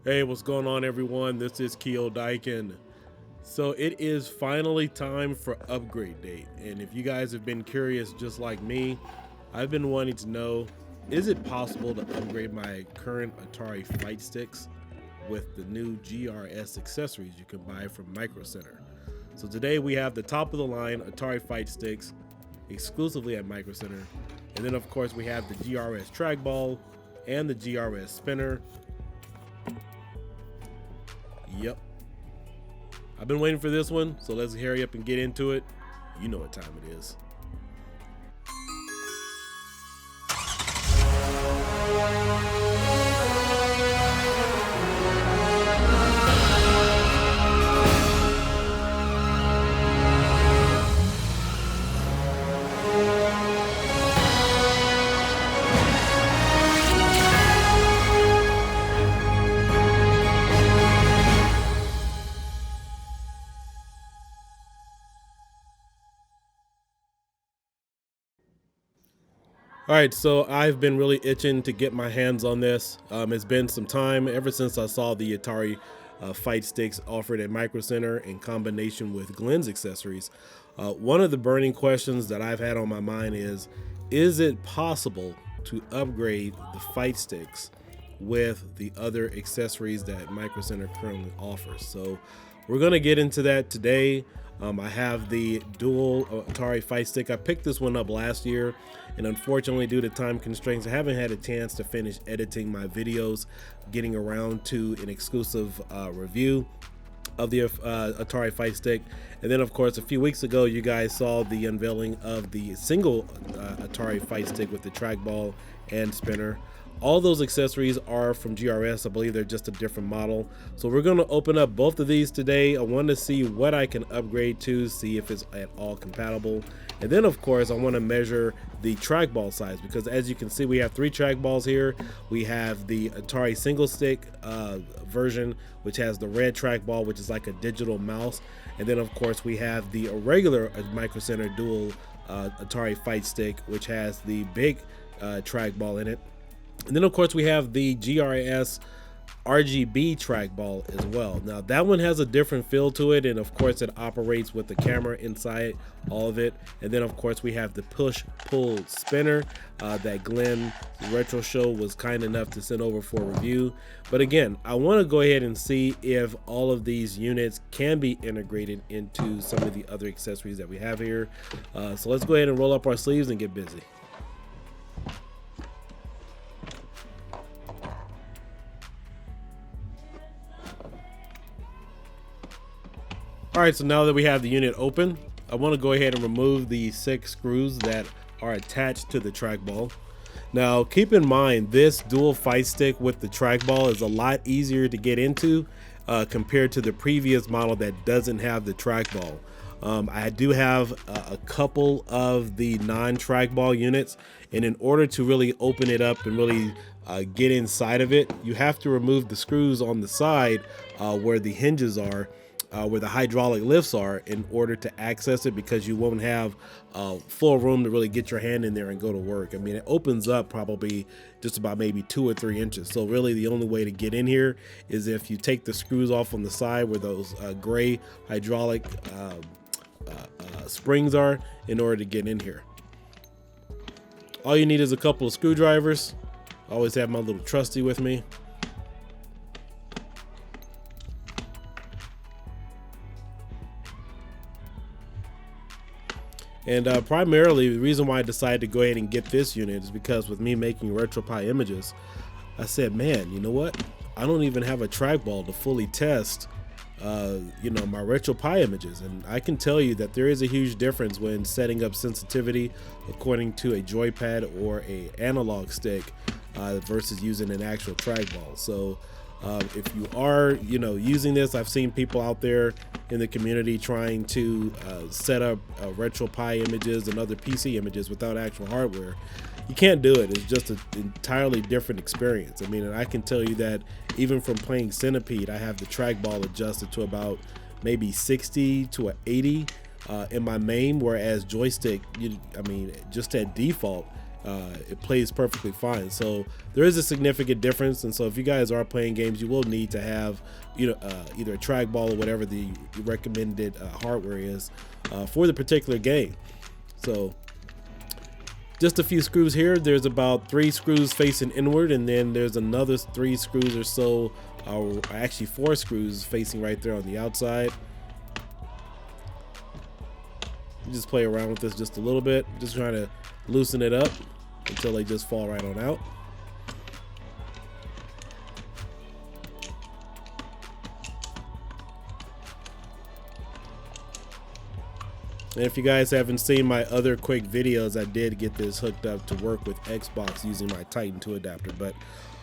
Hey, what's going on, everyone? This is Kiodiekin. So it is finally time for upgrade date, and if you guys have been curious just like me, I've been wanting to know, is it possible to upgrade my current Atari fight sticks with the new GRS accessories you can buy from Microcenter? So today we have the top of the line Atari fight sticks exclusively at Microcenter, and then of course we have the GRS Trackball and the GRS Spinner. Yep. I've been waiting for this one, so let's hurry up and get into it. You know what time it is. All right, so I've been really itching to get my hands on this. It's been some time ever since I saw the Atari fight sticks offered at Microcenter in combination with Glens Accessories. One of the burning questions that I've had on my mind is it possible to upgrade the fight sticks with the other accessories that Microcenter currently offers? So we're gonna get into that today. I have the dual Atari fight stick. I picked this one up last year, and unfortunately due to time constraints I haven't had a chance to finish editing my videos, getting around to an exclusive review of the Atari fight stick. And then of course a few weeks ago you guys saw the unveiling of the single Atari fight stick with the trackball and spinner. All those accessories are from GRS. I believe they're just a different model. So we're going to open up both of these today. I want to see what I can upgrade to, see if it's at all compatible. And then of course I want to measure the trackball size, because as you can see we have 3 trackballs here. We have the Atari single stick version, which has the red trackball, which is like a digital mouse. And then of course we have the regular Microcenter dual Atari fight stick, which has the big trackball in it. And then of course we have the GRS RGB Trackball as well. Now that one has a different feel to it, and of course it operates with the camera inside all of it. And then of course we have the push-pull spinner that Glens Retroshow was kind enough to send over for review. But again, I want to go ahead and see if all of these units can be integrated into some of the other accessories that we have here. So let's go ahead and roll up our sleeves and get busy. All right, so now that we have the unit open, I want to go ahead and remove the 6 screws that are attached to the trackball. Now, keep in mind, this dual fight stick with the trackball is a lot easier to get into compared to the previous model that doesn't have the trackball. I do have a couple of the non-trackball units, and in order to really open it up and really get inside of it, you have to remove the screws on the side where the hinges are, where the hydraulic lifts are, in order to access it, because you won't have full room to really get your hand in there and go to work. I mean, it opens up probably just about maybe 2 or 3 inches. So really the only way to get in here is if you take the screws off on the side where those gray hydraulic springs are, in order to get in here. All you need is a couple of screwdrivers. I always have my little trusty with me. And primarily the reason why I decided to go ahead and get this unit is because with me making Retropie images, I said, man, you know what? I don't even have a trackball to fully test my Retropie images. And I can tell you that there is a huge difference when setting up sensitivity according to a joypad or a analog stick versus using an actual trackball. So if you are using this, I've seen people out there in the community trying to set up Retropie images and other PC images without actual hardware. You can't do it. It's just an entirely different experience. I mean, and I can tell you that even from playing Centipede, I have the trackball adjusted to about maybe 60 to 80 in my main, whereas joystick, just at default, it plays perfectly fine. So there is a significant difference, and so if you guys are playing games, you will need to have either a trackball or whatever the recommended hardware is for the particular game. So just a few screws here. There's about 3 screws facing inward, and then there's another 3 screws or so, or actually 4 screws facing right there on the outside. Just play around with this just a little bit, just trying to loosen it up until they just fall right on out. And if you guys haven't seen my other quick videos, I did get this hooked up to work with Xbox using my Titan 2 adapter, but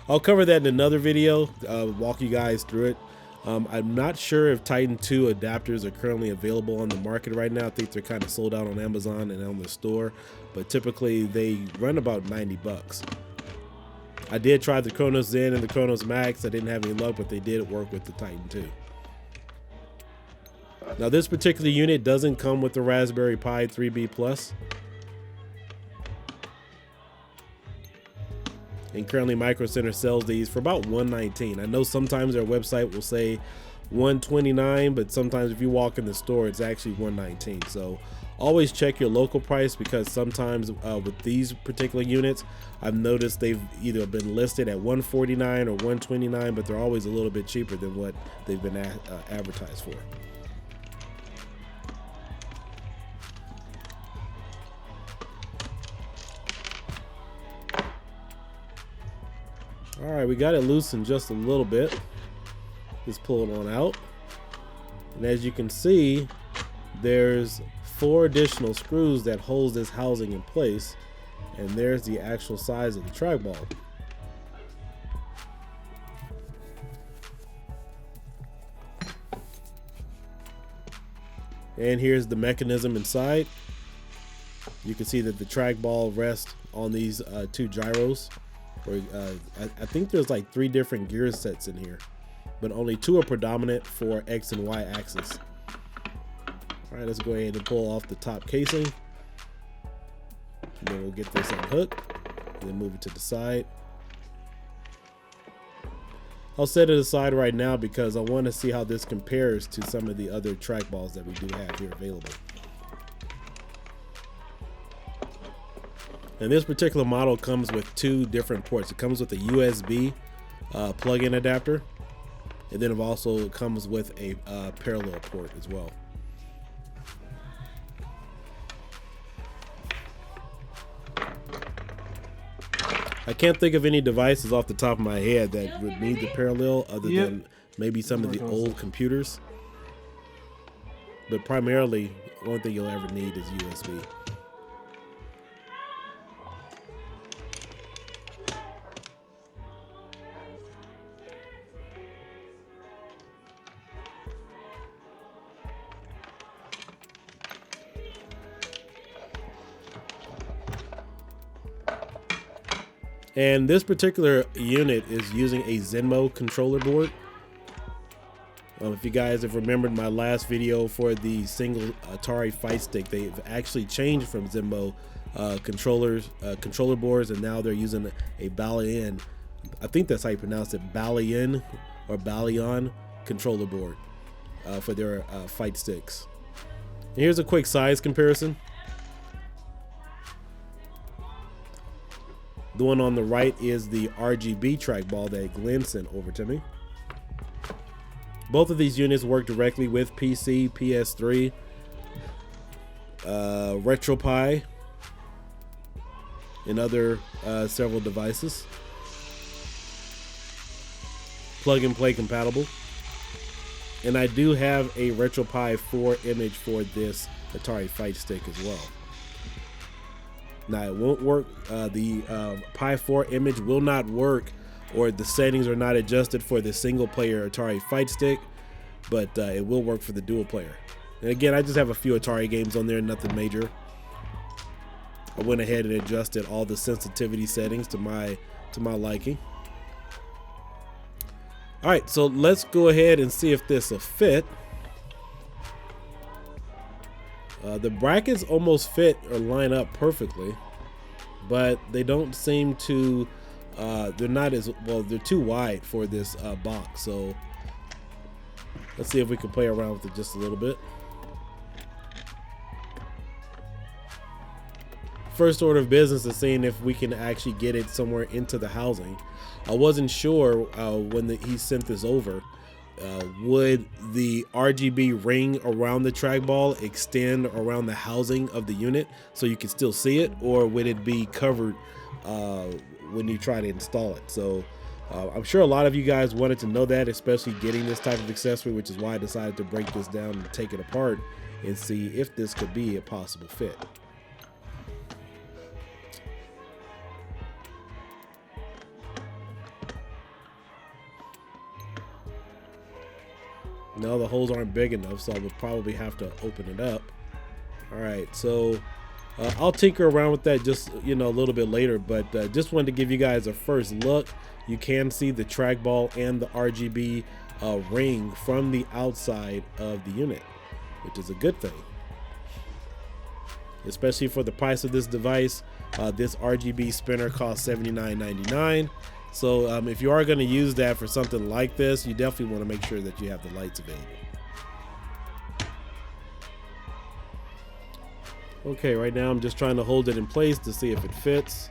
I'll cover that in another video, walk you guys through it. I'm not sure if Titan 2 adapters are currently available on the market right now. I think they're kind of sold out on Amazon and on the store, but typically they run about 90 bucks. I did try the Chronos Zen and the Chronos Max. I didn't have any luck, but they did work with the Titan 2. Now this particular unit doesn't come with the Raspberry Pi 3B Plus. And currently Microcenter sells these for about $119. I know sometimes their website will say $129, but sometimes if you walk in the store, it's actually $119. So always check your local price, because sometimes with these particular units, I've noticed they've either been listed at $149 or $129, but they're always a little bit cheaper than what they've been advertised for. All right, we got it loosened just a little bit. Just pull it on out. And as you can see, there's 4 additional screws that holds this housing in place. And there's the actual size of the trackball. And here's the mechanism inside. You can see that the trackball rests on these 2 gyros. I think there's like 3 different gear sets in here, but only 2 are predominant for X and Y axis. All right, let's go ahead and pull off the top casing. And then we'll get this unhooked, and then move it to the side. I'll set it aside right now because I want to see how this compares to some of the other trackballs that we do have here available. And this particular model comes with 2 different ports. It comes with a USB plug-in adapter, and then it also comes with a parallel port as well. I can't think of any devices off the top of my head that would need the parallel other than maybe some of the old computers. But primarily, the only thing you'll ever need is USB. And this particular unit is using a Zenmo controller board. If you guys have remembered my last video for the single Atari fight stick, they've actually changed from Zenmo controller boards, and now they're using a Balian, I think that's how you pronounce it, Balian or Balian controller board for their fight sticks. And here's a quick size comparison. The one on the right is the RGB trackball that Glenn sent over to me. Both of these units work directly with PC, PS3, Retropie, and other several devices. Plug and play compatible. And I do have a Retropie 4 image for this Atari fight stick as well. Now it won't work, the Pi 4 image will not work, or the settings are not adjusted for the single player Atari fight stick, but it will work for the dual player. And again, I just have a few Atari games on there, nothing major. I went ahead and adjusted all the sensitivity settings to my liking. All right, so let's go ahead and see if this will fit. The brackets almost fit or line up perfectly, but they don't seem to, they're not as, well, they're too wide for this box. So let's see if we can play around with it just a little bit. First order of business is seeing if we can actually get it somewhere into the housing. I wasn't sure when he sent this over, would the RGB ring around the trackball extend around the housing of the unit so you can still see it, or would it be covered when you try to install it? So I'm sure a lot of you guys wanted to know that, especially getting this type of accessory, which is why I decided to break this down and take it apart and see if this could be a possible fit. No, the holes aren't big enough, so I would probably have to open it up. All right, so I'll tinker around with that just, a little bit later, but just wanted to give you guys a first look. You can see the trackball and the RGB ring from the outside of the unit, which is a good thing, especially for the price of this device. This RGB spinner costs $79.99. So if you are going to use that for something like this, you definitely want to make sure that you have the lights available. Okay, right now I'm just trying to hold it in place to see if it fits.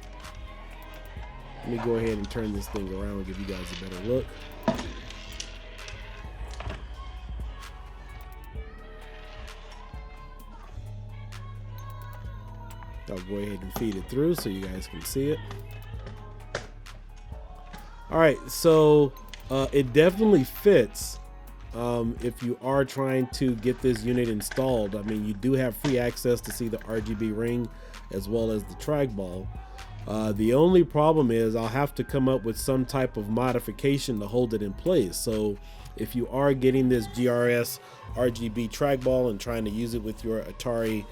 Let me go ahead and turn this thing around and give you guys a better look. I'll go ahead and feed it through so you guys can see it. All right, so it definitely fits if you are trying to get this unit installed. I mean, you do have free access to see the RGB ring as well as the trackball. The only problem is I'll have to come up with some type of modification to hold it in place. So if you are getting this GRS RGB trackball and trying to use it with your Atari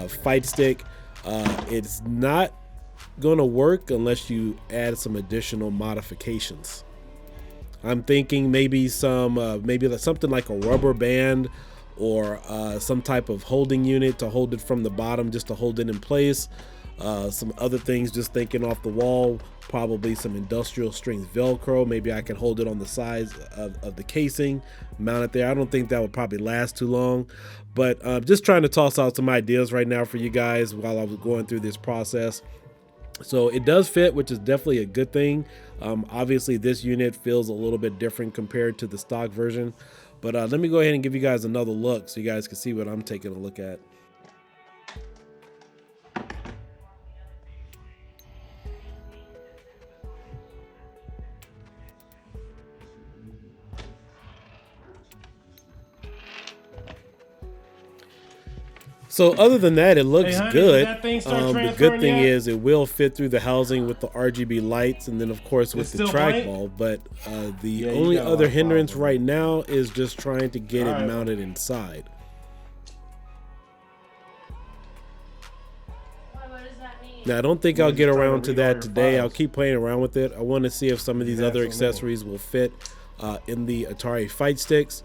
fight stick, it's not going to work unless you add some additional modifications. I'm thinking maybe something like a rubber band or some type of holding unit to hold it from the bottom, just to hold it in place. Some other things, just thinking off the wall, probably some industrial strength Velcro. Maybe I can hold it on the sides of the casing, mount it there. I don't think that would probably last too long, but just trying to toss out some ideas right now for you guys while I was going through this process. So it does fit, which is definitely a good thing. Obviously this unit feels a little bit different compared to the stock version, but let me go ahead and give you guys another look so you guys can see what I'm taking a look at. So other than that, it looks good. The good thing is it will fit through the housing with the RGB lights, and then of course with the trackball. But the only other hindrance right now is just trying to get it mounted inside. Now I don't think I'll get around to that today. I'll keep playing around with it. I want to see if some of these other accessories will fit in the Atari fight sticks.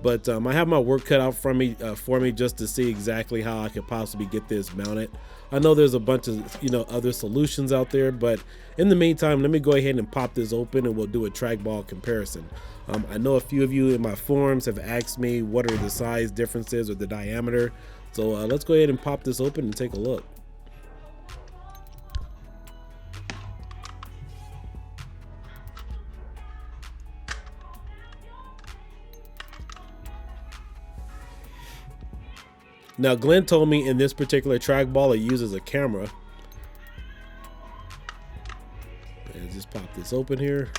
But I have my work cut out for me just to see exactly how I could possibly get this mounted. I know there's a bunch of other solutions out there, but in the meantime, let me go ahead and pop this open and we'll do a trackball comparison. I know a few of you in my forums have asked me what are the size differences or the diameter. So let's go ahead and pop this open and take a look. Now, Glenn told me in this particular trackball, it uses a camera. And just pop this open here.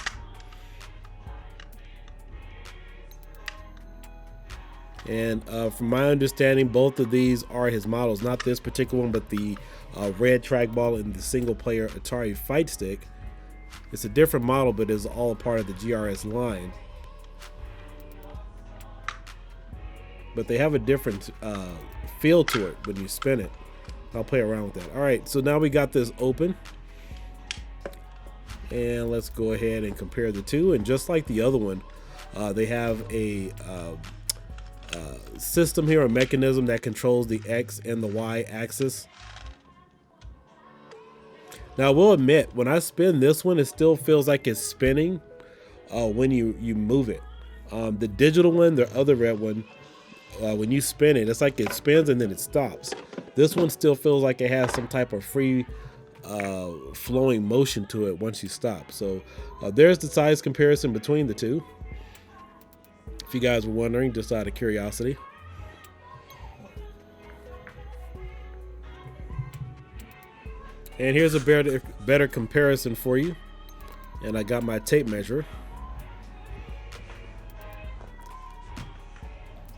And from my understanding, both of these are his models. Not this particular one, but the red trackball and the single player Atari fight stick. It's a different model, but it's all a part of the GRS line. But they have a different feel to it when you spin it. I'll play around with that. All right, so now we got this open. And let's go ahead and compare the two. And just like the other one, they have a system here, a mechanism that controls the X and the Y axis. Now I will admit, when I spin this one, it still feels like it's spinning when you move it. The digital one, the other red one, when you spin it, it's like it spins and then it stops. This one still feels like it has some type of free flowing motion to it once you stop. So there's the size comparison between the two, if you guys were wondering, just out of curiosity. And here's a better comparison for you. And I got my tape measure.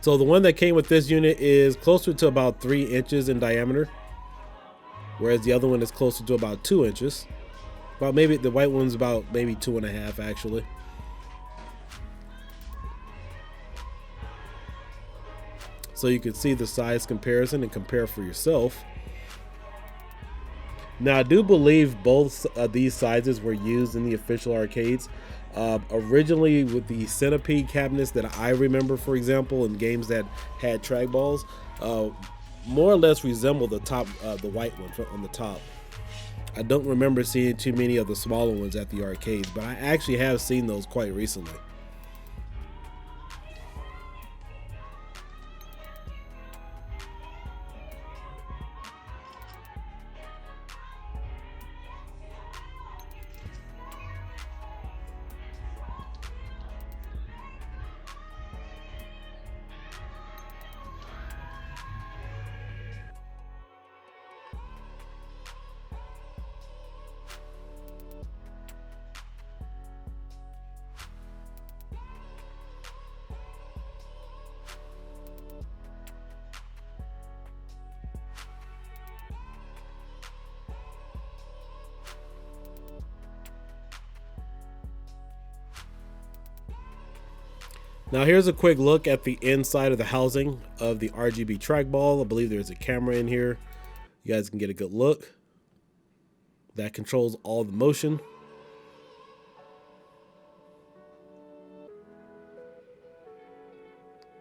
So the one that came with this unit is closer to about 3 inches in diameter, whereas the other one is closer to about 2 inches. About maybe the white one's about maybe 2.5 actually. So you can see the size comparison and compare for yourself. Now I do believe both of these sizes were used in the official arcades. Originally with the centipede cabinets that I remember, for example, in games that had trackballs, more or less resemble the top, the white one on the top. I don't remember seeing too many of the smaller ones at the arcades, but I actually have seen those quite recently. Now here's a quick look at the inside of the housing of the RGB Trackball. I believe there's a camera in here. You guys can get a good look. That controls all the motion.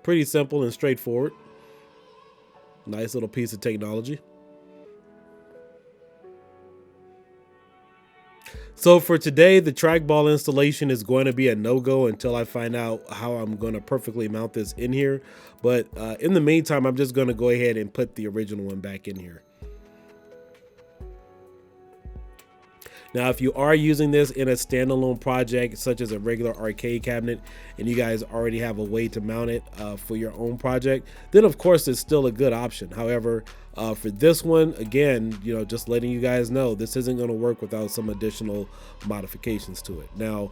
Pretty simple and straightforward. Nice little piece of technology. So for today, the trackball installation is going to be a no-go until I find out how I'm going to perfectly mount this in here. But in the meantime, I'm just going to go ahead and put the original one back in here. Now, if you are using this in a standalone project, such as a regular arcade cabinet, and you guys already have a way to mount it for your own project, then of course it's still a good option. However, for this one, again, just letting you guys know, this isn't going to work without some additional modifications to it. Now,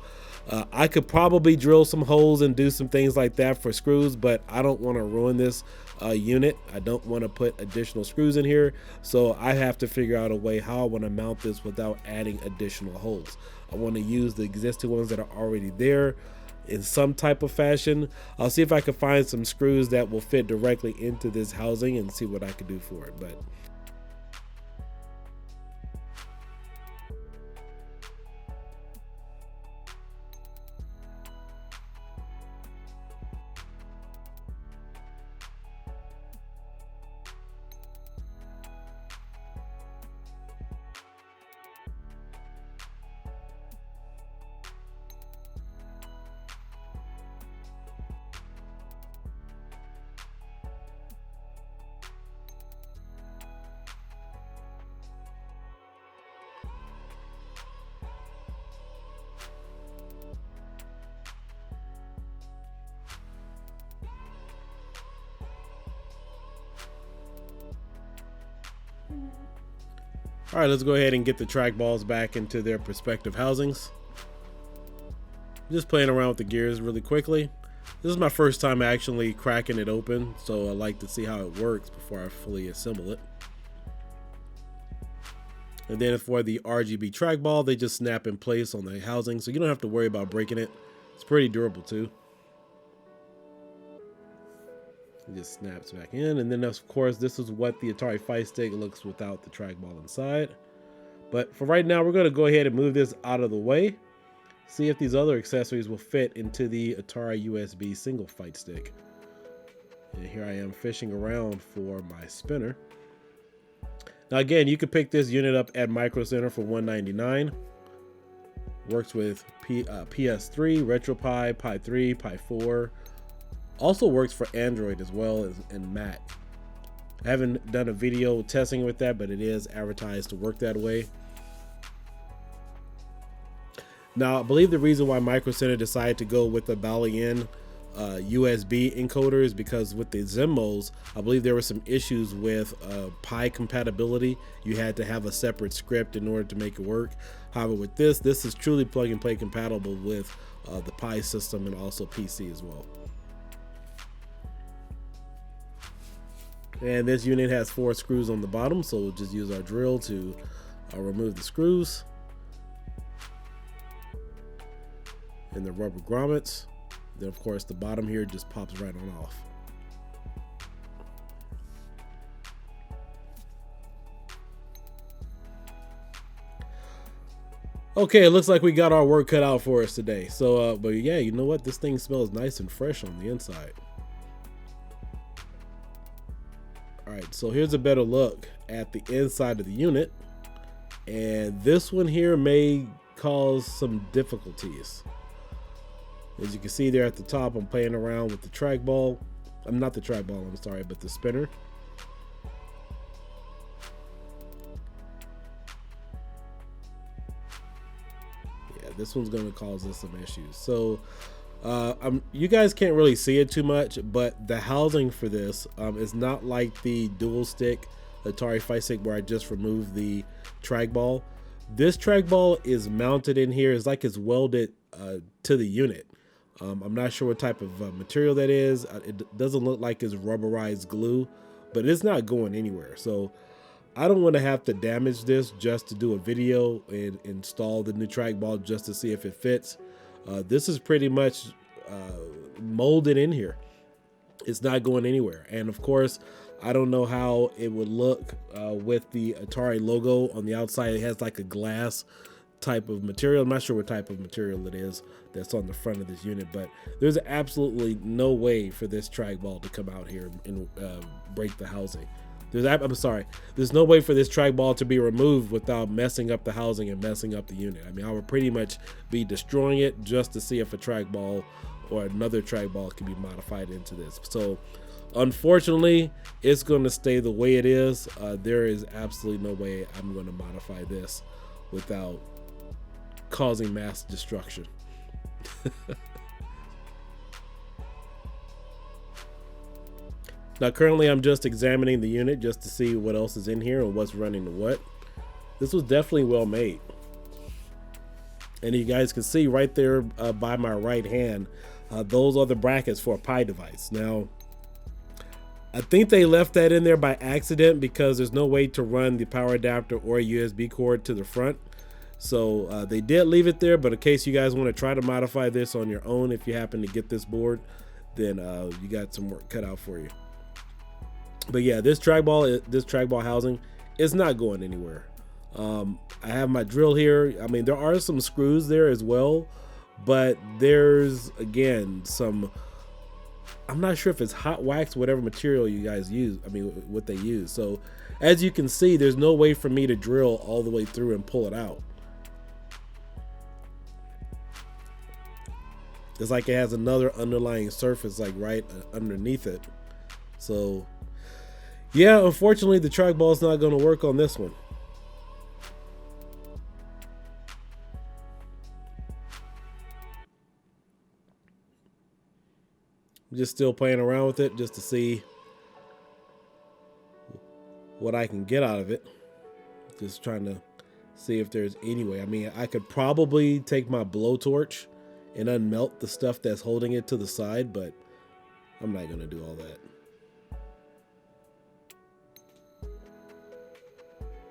I could probably drill some holes and do some things like that for screws, but I don't want to ruin this unit. I don't want to put additional screws in here, so I have to figure out a way how I want to mount this without adding additional holes. I want to use the existing ones that are already there in some type of fashion. I'll see if I can find some screws that will fit directly into this housing and see what I can do for it. But all right, let's go ahead and get the trackballs back into their respective housings. Just playing around with the gears really quickly. This is my first time actually cracking it open, so I like to see how it works before I fully assemble it. And then for the RGB trackball, they just snap in place on the housing, so you don't have to worry about breaking it. It's pretty durable too. It just snaps back in, and then of course this is what the Atari Fight Stick looks without the trackball inside. But for right now, we're going to go ahead and move this out of the way, see if these other accessories will fit into the Atari USB single fight stick. And here I am fishing around for my spinner. Now again, you could pick this unit up at Microcenter for $199. Works with PS3, Retropie, Pi 3, Pi 4. Also works for Android as well as and Mac. I haven't done a video testing with that, but it is advertised to work that way. Now, I believe the reason why Microcenter decided to go with the Balian USB encoder is because with the Zenmos, I believe there were some issues with Pi compatibility. You had to have a separate script in order to make it work. However, with this is truly plug and play compatible with the Pi system and also PC as well. And this unit has 4 screws on the bottom, so we'll just use our drill to remove the screws and the rubber grommets. Then of course the bottom here just pops right on off. Okay, it looks like we got our work cut out for us today. So, but yeah, you know what? This thing smells nice and fresh on the inside. All right, so here's a better look at the inside of the unit. And this one here may cause some difficulties. As you can see there at the top, I'm playing around with the trackball. I'm not the trackball, I'm sorry, but the spinner. Yeah, this one's going to cause us some issues. So you guys can't really see it too much, but the housing for this is not like the dual stick Atari Fight Stick where I just removed the trackball. This trackball is mounted in here. It's like it's welded to the unit. I'm not sure what type of material that is. It doesn't look like it's rubberized glue, but it's not going anywhere. So I don't want to have to damage this just to do a video and install the new trackball just to see if it fits. This is pretty much molded in here. It's not going anywhere. And of course, I don't know how it would look with the Atari logo on the outside. It has like a glass type of material. I'm not sure what type of material it is that's on the front of this unit, but there's absolutely no way for this trackball to come out here and break the housing. There's no way for this trackball to be removed without messing up the housing and messing up the unit. I mean, I would pretty much be destroying it just to see if a trackball or another trackball can be modified into this. So unfortunately, it's going to stay the way it is. There is absolutely no way I'm going to modify this without causing mass destruction. Now currently I'm just examining the unit just to see what else is in here and what's running to what. This was definitely well made. And you guys can see right there by my right hand, those are the brackets for a Pi device. Now, I think they left that in there by accident because there's no way to run the power adapter or a USB cord to the front. So they did leave it there, but in case you guys want to try to modify this on your own, if you happen to get this board, then you got some work cut out for you. But yeah, this trackball housing is not going anywhere. I have my drill here. I mean, there are some screws there as well, but there's again some, I'm not sure if it's hot wax, whatever material you guys use, I mean what they use. So as you can see, there's no way for me to drill all the way through and pull it out. It's like it has another underlying surface like right underneath it. So yeah, unfortunately the trackball is not going to work on this one. I'm just still playing around with it just to see what I can get out of it. Just trying to see if there's any way. I mean, I could probably take my blowtorch and unmelt the stuff that's holding it to the side, but I'm not going to do all that.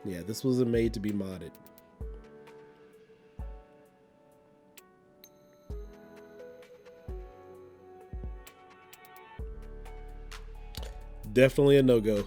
Yeah, this wasn't made to be modded. Definitely a no-go.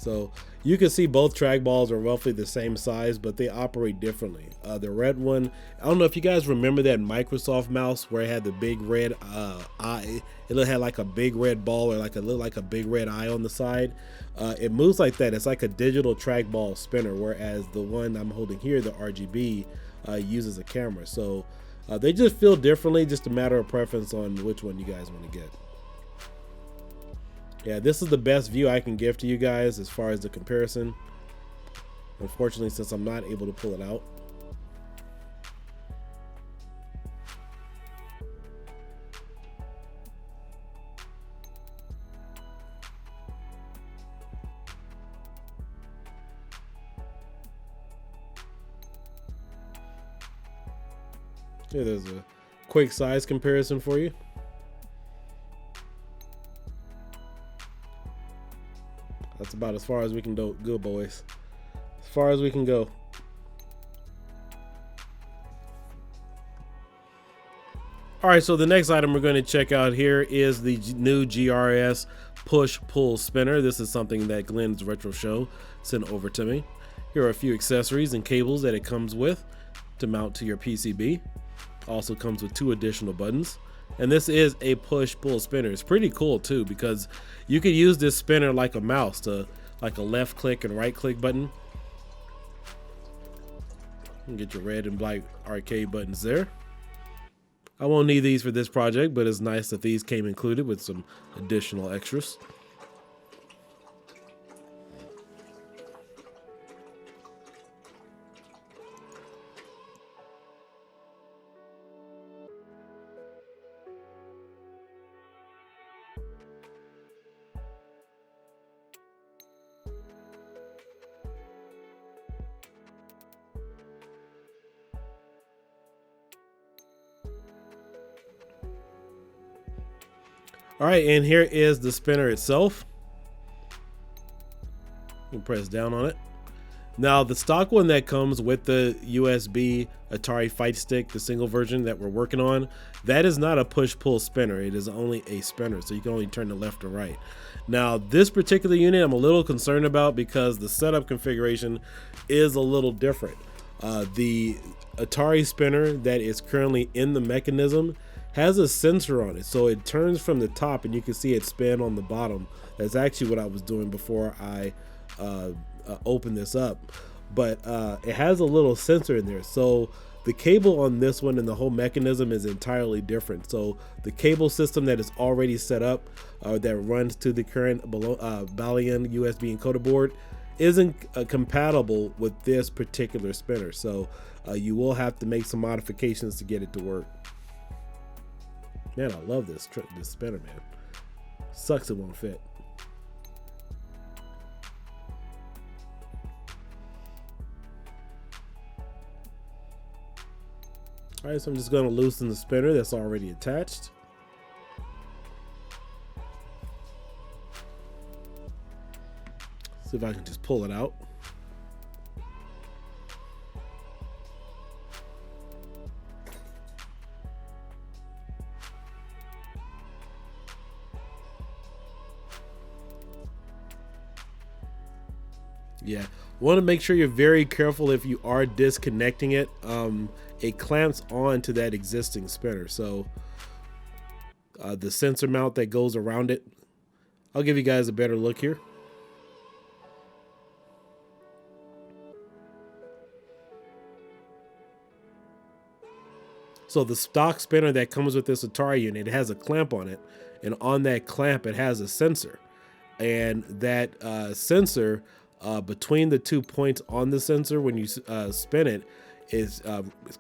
So you can see both trackballs are roughly the same size, but they operate differently. The red one, I don't know if you guys remember that Microsoft mouse where it had the big red eye. It had like a big red ball, or like looked like a big red eye on the side. It moves like that. It's like a digital trackball spinner, whereas the one I'm holding here, the RGB, uses a camera. So they just feel differently, just a matter of preference on which one you guys want to get. Yeah, this is the best view I can give to you guys as far as the comparison. Unfortunately, since I'm not able to pull it out. Yeah, there's a quick size comparison for you. That's about as far as we can go, boys. As far as we can go. All right, so the next item we're going to check out here is the new GRS push-pull spinner. This is something that Glens Retroshow sent over to me. Here are a few accessories and cables that it comes with to mount to your PCB. Also comes with 2 additional buttons. And this is a push-pull spinner. It's pretty cool too, because you could use this spinner like a mouse, to like a left click and right click button. You can get your red and black arcade buttons there. I won't need these for this project, but it's nice that these came included with some additional extras. All right, and here is the spinner itself. You can press down on it. Now, the stock one that comes with the USB Atari Fight Stick, the single version that we're working on, that is not a push-pull spinner. It is only a spinner, so you can only turn to left or right. Now, this particular unit I'm a little concerned about because the setup configuration is a little different. The Atari spinner that is currently in the mechanism has a sensor on it, so it turns from the top and you can see it spin on the bottom. That's actually what I was doing before I opened this up, but it has a little sensor in there. So the cable on this one and the whole mechanism is entirely different. So the cable system that is already set up that runs to the current Balian USB encoder board isn't compatible with this particular spinner. So you will have to make some modifications to get it to work. Man, I love this spinner, man. Sucks it won't fit. All right, so I'm just going to loosen the spinner that's already attached. See if I can just pull it out. Yeah, want to make sure you're very careful if you are disconnecting it. It clamps on to that existing spinner, so the sensor mount that goes around it, I'll give you guys a better look here. So the stock spinner that comes with this Atari unit, it has a clamp on it, and on that clamp it has a sensor, and that sensor between the 2 points on the sensor when you spin it is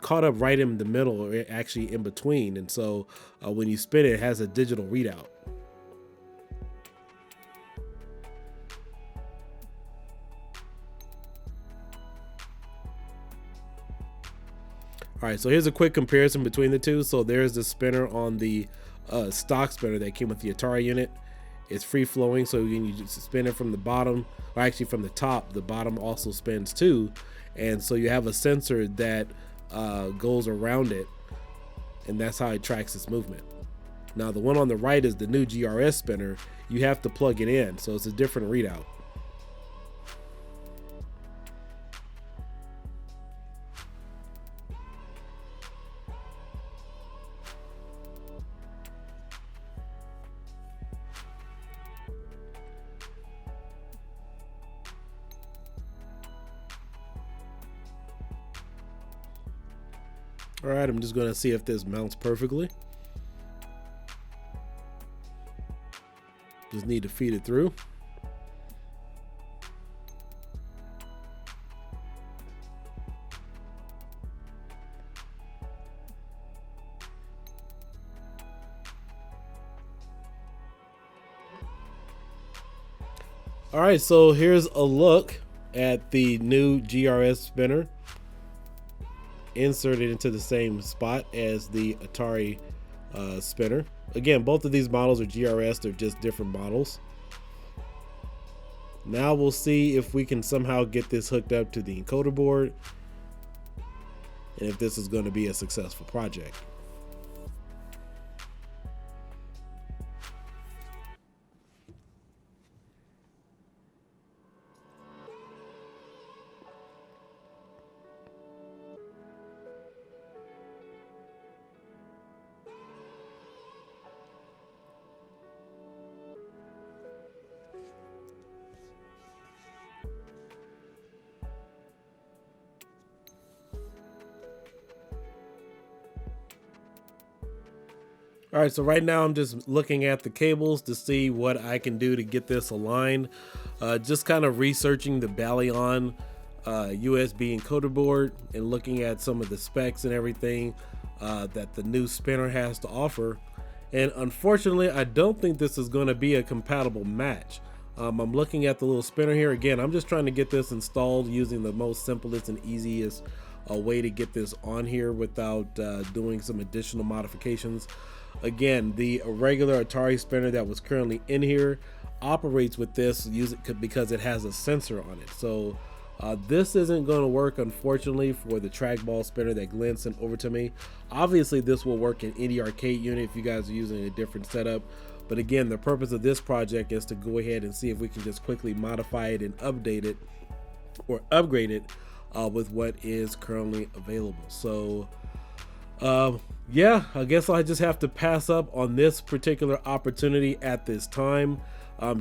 caught up right in the middle, or actually in between, and so when you spin it, it has a digital readout. All right, so here's a quick comparison between the two. So there's the spinner on the stock spinner that came with the Atari unit. It's free flowing, so you just spin it from the bottom, or actually from the top. The bottom also spins too, and so you have a sensor that goes around it, and that's how it tracks its movement. Now the one on the right is the new GRS spinner. You have to plug it in, so it's a different readout. All right, I'm just going to see if this mounts perfectly. Just need to feed it through. All right, so here's a look at the new GRS spinner inserted into the same spot as the Atari spinner. Again, both of these models are GRS, they're just different models. Now we'll see if we can somehow get this hooked up to the encoder board and if this is going to be a successful project. All right, so right now I'm just looking at the cables to see what I can do to get this aligned. Just kind of researching the Balion USB encoder board and looking at some of the specs and everything that the new spinner has to offer. And unfortunately, I don't think this is going to be a compatible match. I'm looking at the little spinner here. Again, I'm just trying to get this installed using the most simplest and easiest way to get this on here without doing some additional modifications. Again, the regular Atari spinner that was currently in here operates with this because it has a sensor on it. So this isn't going to work, unfortunately, for the trackball spinner that Glenn sent over to me. Obviously, this will work in any arcade unit if you guys are using a different setup. But again, the purpose of this project is to go ahead and see if we can just quickly modify it and update it or upgrade it with what is currently available. So yeah, I guess I just have to pass up on this particular opportunity at this time.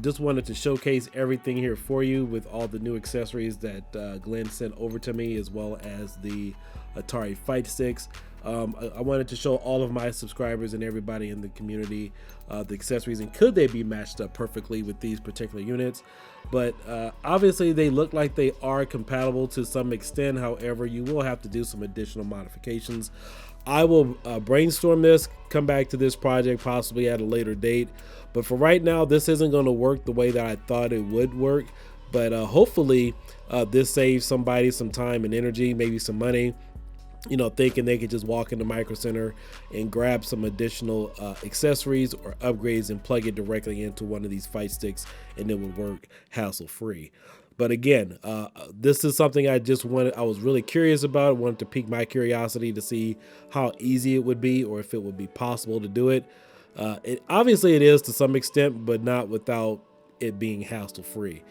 Just wanted to showcase everything here for you with all the new accessories that Glenn sent over to me, as well as the Atari fight sticks. I wanted to show all of my subscribers and everybody in the community the accessories and could they be matched up perfectly with these particular units. But obviously they look like they are compatible to some extent. However, you will have to do some additional modifications. I will brainstorm this, come back to this project possibly at a later date. But for right now, this isn't going to work the way that I thought it would work. But hopefully this saves somebody some time and energy, maybe some money, you know, thinking they could just walk into Microcenter and grab some additional accessories or upgrades and plug it directly into one of these fight sticks and it would work hassle-free. But again, this is something I was really curious about. I wanted to pique my curiosity to see how easy it would be or if it would be possible to do it. Obviously it is to some extent, but not without it being hassle-free.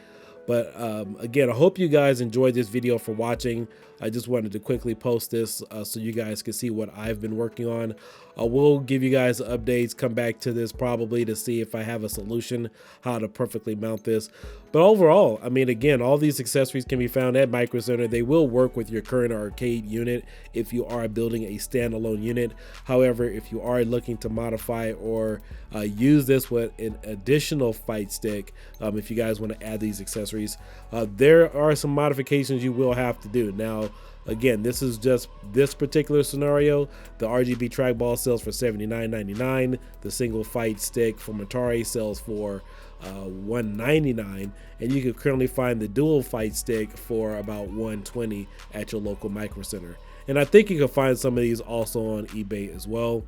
But again, I hope you guys enjoyed this video for watching. I just wanted to quickly post this so you guys can see what I've been working on. I will give you guys updates, come back to this probably to see if I have a solution how to perfectly mount this. But overall, I mean, again, all these accessories can be found at Microcenter. They will work with your current arcade unit if you are building a standalone unit. However, if you are looking to modify or use this with an additional fight stick, if you guys want to add these accessories, there are some modifications you will have to do. Now, again, this is just this particular scenario. The RGB Trackball sells for $79.99. The single fight stick from Atari sells for $199, and you can currently find the dual fight stick for about $120 at your local Microcenter. And I think you can find some of these also on eBay as well.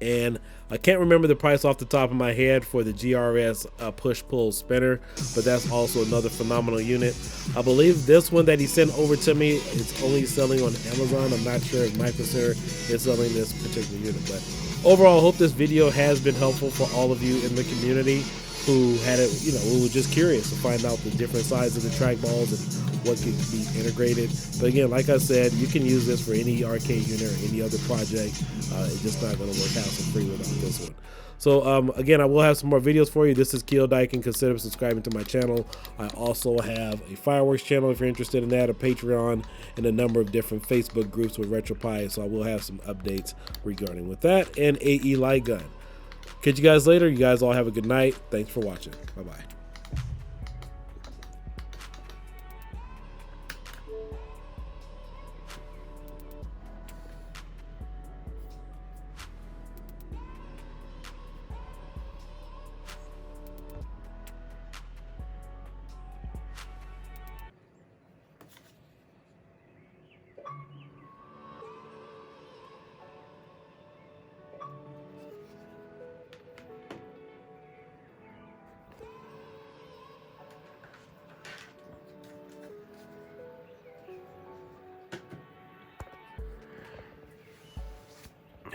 And I can't remember the price off the top of my head for the GRS push-pull spinner, but that's also another phenomenal unit. I believe this one that he sent over to me is only selling on Amazon. I'm not sure if Microcenter is selling this particular unit, but overall, I hope this video has been helpful for all of you in the community who had it, who were just curious to find out the different sizes of the trackballs and what can be integrated. But again, like I said, you can use this for any arcade unit or any other project. It's just not going to work hassle-free without this one. So again, I will have some more videos for you. This is Kiodiekin. Consider subscribing to my channel. I also have a fireworks channel if you're interested in that, a Patreon, and a number of different Facebook groups with Retropie. So I will have some updates regarding with that, and AE light gun. Catch you guys later. You guys all have a good night. Thanks for watching. Bye-bye.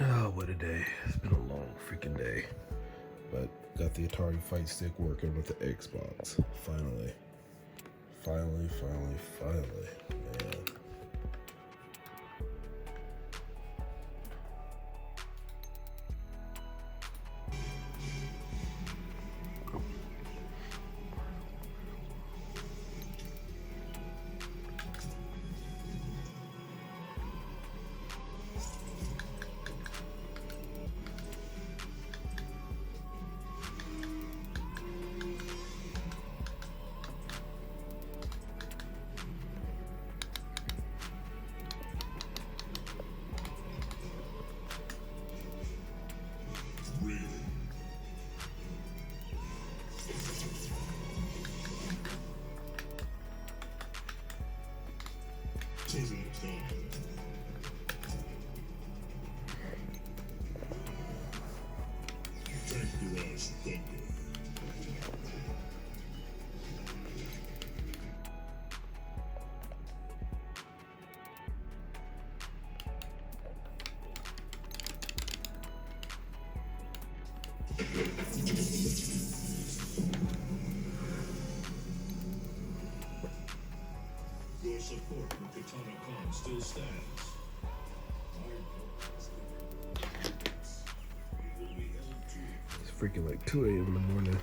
Oh, what a day. It's been a long freaking day. But got the Atari Fight Stick working with the Xbox. Finally. Finally. Man. Your support for Katana Con still stands. It's freaking like 2 a.m. in the morning.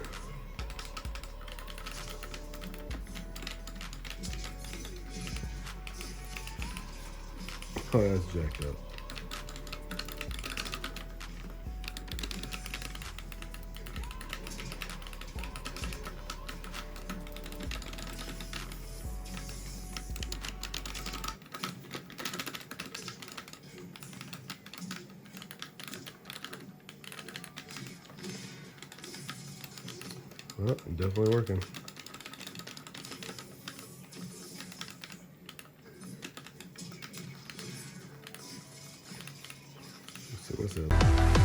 Oh, that's jacked up. Well, definitely working. Let's see what's up.